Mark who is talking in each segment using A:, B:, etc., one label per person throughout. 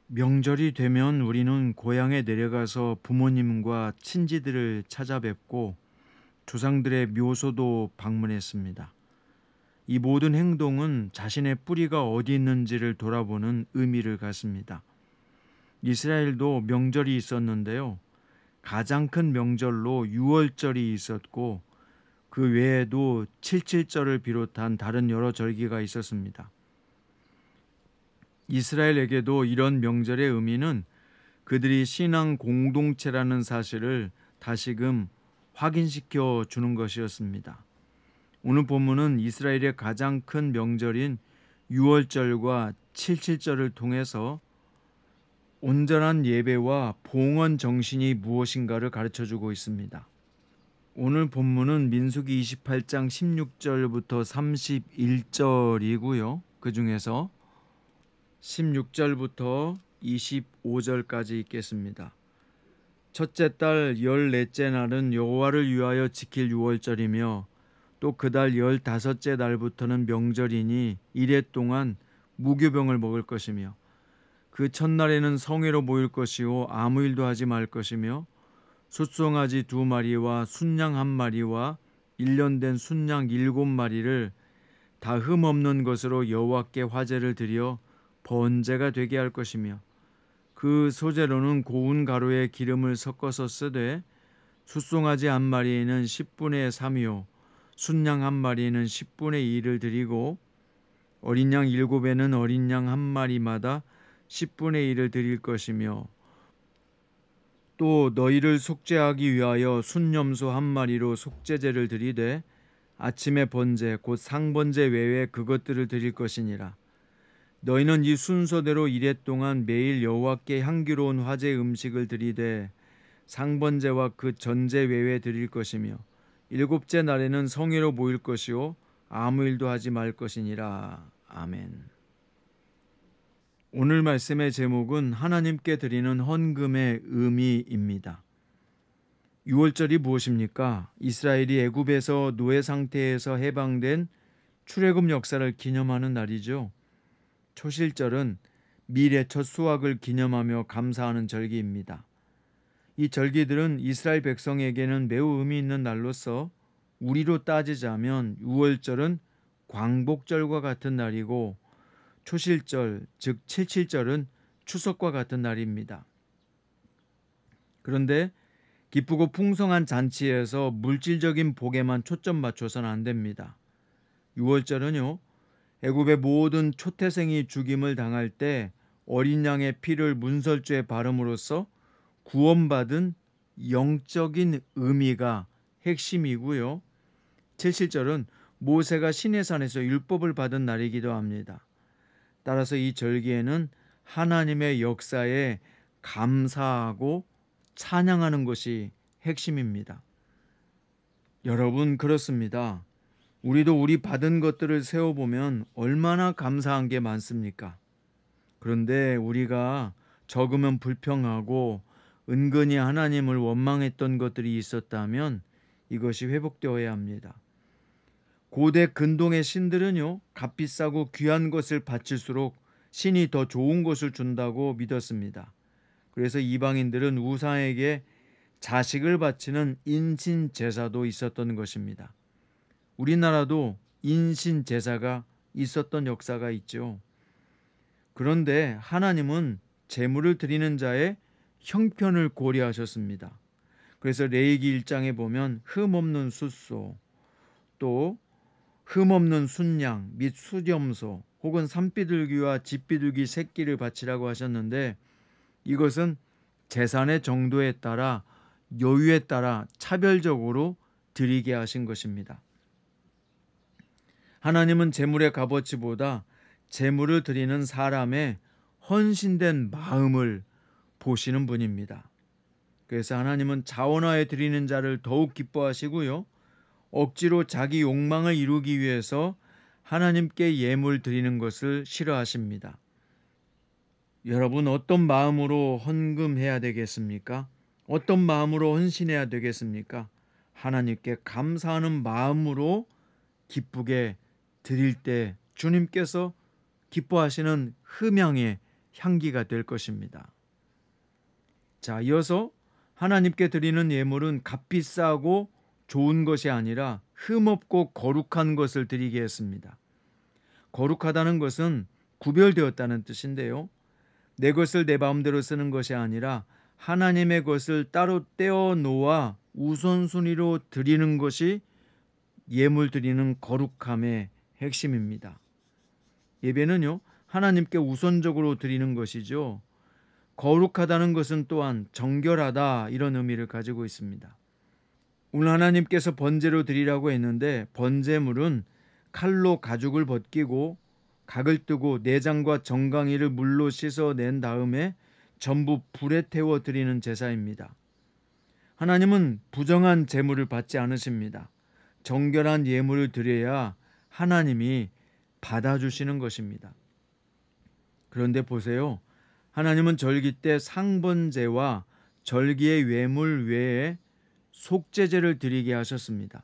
A: 명절이 되면 우리는 고향에 내려가서 부모님과 친지들을 찾아뵙고 조상들의 묘소도 방문했습니다. 이 모든 행동은 자신의 뿌리가 어디 있는지를 돌아보는 의미를 갖습니다. 이스라엘도 명절이 있었는데요. 가장 큰 명절로 유월절이 있었고 그 외에도 칠칠절을 비롯한 다른 여러 절기가 있었습니다. 이스라엘에게도 이런 명절의 의미는 그들이 신앙 공동체라는 사실을 다시금 확인시켜 주는 것이었습니다. 오늘 본문은 이스라엘의 가장 큰 명절인 유월절과 칠칠절을 통해서 온전한 예배와 봉헌 정신이 무엇인가를 가르쳐주고 있습니다. 오늘 본문은 민수기 28장 16절부터 31절이고요. 그 중에서 16절부터 25절까지 읽겠습니다. 첫째 달 14째 날은 여호와를 위하여 지킬 유월절이며 또 그 달 15째 날부터는 명절이니 이래 동안 무교병을 먹을 것이며 그 첫날에는 성회로 모일 것이요 아무 일도 하지 말 것이며 숫송아지 2마리와 순양 1마리와 1년 된 순양 7마리를 다 흠없는 것으로 여호와께 화제를 드려 번제가 되게 할 것이며 그 소재로는 고운 가루에 기름을 섞어서 쓰되 숫송아지 1마리에는 10분의 3이요 순양 1마리에는 10분의 2를 드리고 어린 양 7에는 어린 양 1마리마다 10분의 1을 드릴 것이며 또 너희를 속죄하기 위하여 순염소 1마리로 속죄제를 드리되 아침의 번제 곧 상번제 외에 그것들을 드릴 것이니라. 너희는 이 순서대로 이래 동안 매일 여호와께 향기로운 화제 음식을 드리되 상번제와 그 전제 외에 드릴 것이며 7째 날에는 성회로 모일 것이요 아무 일도 하지 말 것이니라. 아멘. 오늘 말씀의 제목은 하나님께 드리는 헌금의 의미입니다. 유월절이 무엇입니까? 이스라엘이 애굽에서 노예 상태에서 해방된 출애굽 역사를 기념하는 날이죠. 초실절은 밀의 첫 수확을 기념하며 감사하는 절기입니다. 이 절기들은 이스라엘 백성에게는 매우 의미 있는 날로서 우리로 따지자면 유월절은 광복절과 같은 날이고 초실절, 즉 칠칠절은 추석과 같은 날입니다. 그런데 기쁘고 풍성한 잔치에서 물질적인 복에만 초점 맞춰서는 안 됩니다. 유월절은요, 애굽의 모든 초태생이 죽임을 당할 때 어린 양의 피를 문설주에 바름으로써 구원받은 영적인 의미가 핵심이고요. 칠칠절은 모세가 시내산에서 율법을 받은 날이기도 합니다. 따라서 이 절기에는 하나님의 역사에 감사하고 찬양하는 것이 핵심입니다. 여러분, 그렇습니다. 우리도 우리 받은 것들을 세어보면 얼마나 감사한 게 많습니까? 그런데 우리가 적으면 불평하고 은근히 하나님을 원망했던 것들이 있었다면 이것이 회복되어야 합니다. 고대 근동의 신들은요, 값비싸고 귀한 것을 바칠수록 신이 더 좋은 것을 준다고 믿었습니다. 그래서 이방인들은 우상에게 자식을 바치는 인신 제사도 있었던 것입니다. 우리나라도 인신 제사가 있었던 역사가 있죠. 그런데 하나님은 제물을 드리는 자의 형편을 고려하셨습니다. 그래서 레위기 1장에 보면 흠없는 숫소, 또 흠없는 순양 및 수염소 혹은 산비둘기와 집비둘기 새끼를 바치라고 하셨는데 이것은 재산의 정도에 따라 여유에 따라 차별적으로 드리게 하신 것입니다. 하나님은 제물의 값어치보다 제물을 드리는 사람의 헌신된 마음을 보시는 분입니다. 그래서 하나님은 자원하여 드리는 자를 더욱 기뻐하시고요. 억지로 자기 욕망을 이루기 위해서 하나님께 예물 드리는 것을 싫어하십니다. 여러분 어떤 마음으로 헌금해야 되겠습니까? 어떤 마음으로 헌신해야 되겠습니까? 하나님께 감사하는 마음으로 기쁘게 드릴 때 주님께서 기뻐하시는 흠향의 향기가 될 것입니다. 자, 이어서 하나님께 드리는 예물은 값비싸고 좋은 것이 아니라 흠없고 거룩한 것을 드리게 했습니다. 거룩하다는 것은 구별되었다는 뜻인데요. 내 것을 내 마음대로 쓰는 것이 아니라 하나님의 것을 따로 떼어 놓아 우선순위로 드리는 것이 예물 드리는 거룩함의 핵심입니다. 예배는요, 하나님께 우선적으로 드리는 것이죠. 거룩하다는 것은 또한 정결하다 이런 의미를 가지고 있습니다. 오늘 하나님께서 번제로 드리라고 했는데 번제물은 칼로 가죽을 벗기고 각을 뜨고 내장과 정강이를 물로 씻어낸 다음에 전부 불에 태워 드리는 제사입니다. 하나님은 부정한 제물을 받지 않으십니다. 정결한 예물을 드려야 하나님이 받아주시는 것입니다. 그런데 보세요. 하나님은 절기 때 상번제와 절기의 외물 외에 속죄제를 드리게 하셨습니다.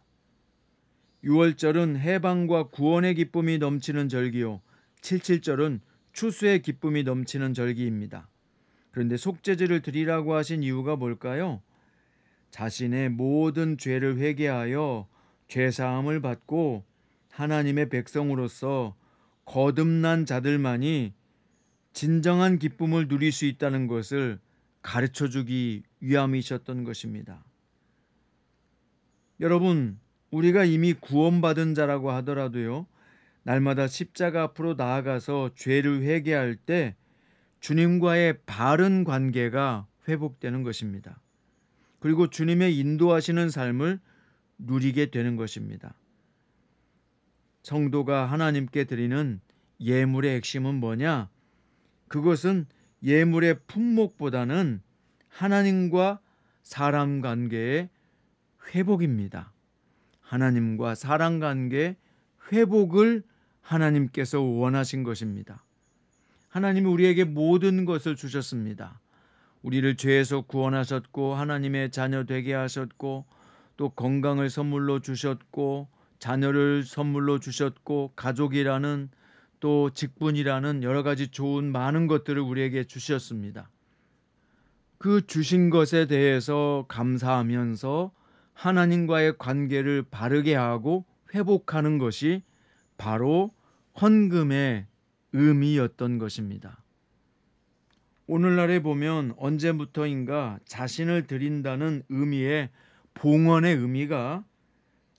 A: 유월절은 해방과 구원의 기쁨이 넘치는 절기요. 칠칠절은 추수의 기쁨이 넘치는 절기입니다. 그런데 속죄제를 드리라고 하신 이유가 뭘까요? 자신의 모든 죄를 회개하여 죄사함을 받고 하나님의 백성으로서 거듭난 자들만이 진정한 기쁨을 누릴 수 있다는 것을 가르쳐주기 위함이셨던 것입니다. 여러분, 우리가 이미 구원받은 자라고 하더라도요, 날마다 십자가 앞으로 나아가서 죄를 회개할 때 주님과의 바른 관계가 회복되는 것입니다. 그리고 주님의 인도하시는 삶을 누리게 되는 것입니다. 성도가 하나님께 드리는 예물의 핵심은 뭐냐? 그것은 예물의 품목보다는 하나님과 사람 관계의 회복입니다. 하나님과 사람 관계의 회복을 하나님께서 원하신 것입니다. 하나님이 우리에게 모든 것을 주셨습니다. 우리를 죄에서 구원하셨고 하나님의 자녀 되게 하셨고 또 건강을 선물로 주셨고 자녀를 선물로 주셨고 가족이라는 또 직분이라는 여러 가지 좋은 많은 것들을 우리에게 주셨습니다. 그 주신 것에 대해서 감사하면서 하나님과의 관계를 바르게 하고 회복하는 것이 바로 헌금의 의미였던 것입니다. 오늘날에 보면 언제부터인가 자신을 드린다는 의미의 봉헌의 의미가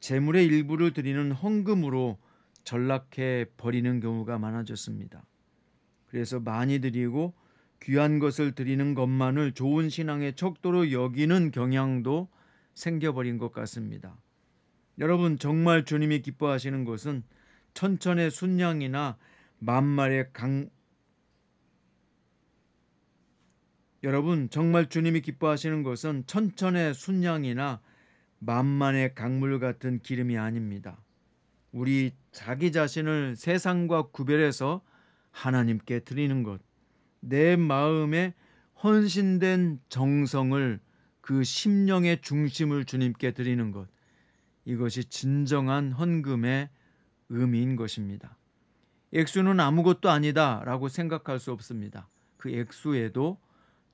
A: 재물의 일부를 드리는 헌금으로 전락해 버리는 경우가 많아졌습니다. 그래서 많이 드리고 귀한 것을 드리는 것만을 좋은 신앙의 척도로 여기는 경향도 생겨버린 것 같습니다. 여러분, 정말 주님이 기뻐하시는 것은 천천의 순양이나 만마의 여러분, 정말 주님이 기뻐하시는 것은 천천의 순양이나 만만의 강물 같은 기름이 아닙니다. 우리 자기 자신을 세상과 구별해서 하나님께 드리는 것, 내 마음에 헌신된 정성을 그 심령의 중심을 주님께 드리는 것, 이것이 진정한 헌금의 의미인 것입니다. 액수는 아무것도 아니다 라고 생각할 수 없습니다. 그 액수에도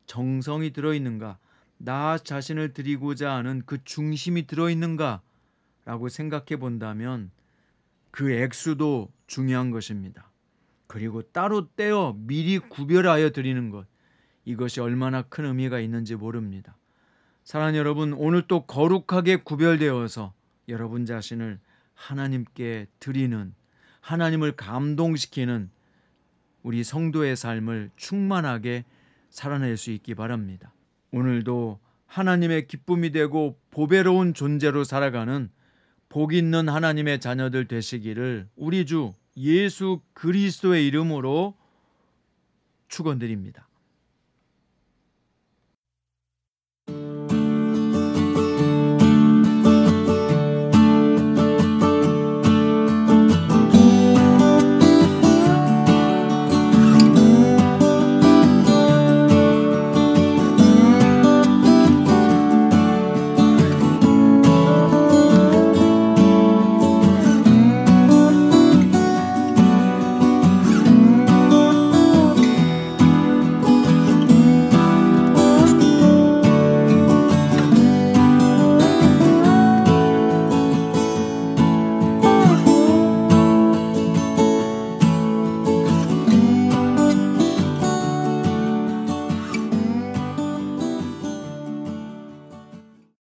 A: 정성이 들어있는가, 나 자신을 드리고자 하는 그 중심이 들어있는가 라고 생각해 본다면 그 액수도 중요한 것입니다. 그리고 따로 떼어 미리 구별하여 드리는 것, 이것이 얼마나 큰 의미가 있는지 모릅니다. 사랑하는 여러분, 오늘 또 거룩하게 구별되어서 여러분 자신을 하나님께 드리는, 하나님을 감동시키는 우리 성도의 삶을 충만하게 살아낼 수 있기 바랍니다. 오늘도 하나님의 기쁨이 되고 보배로운 존재로 살아가는 복 있는 하나님의 자녀들 되시기를 우리 주 예수 그리스도의 이름으로 축원드립니다.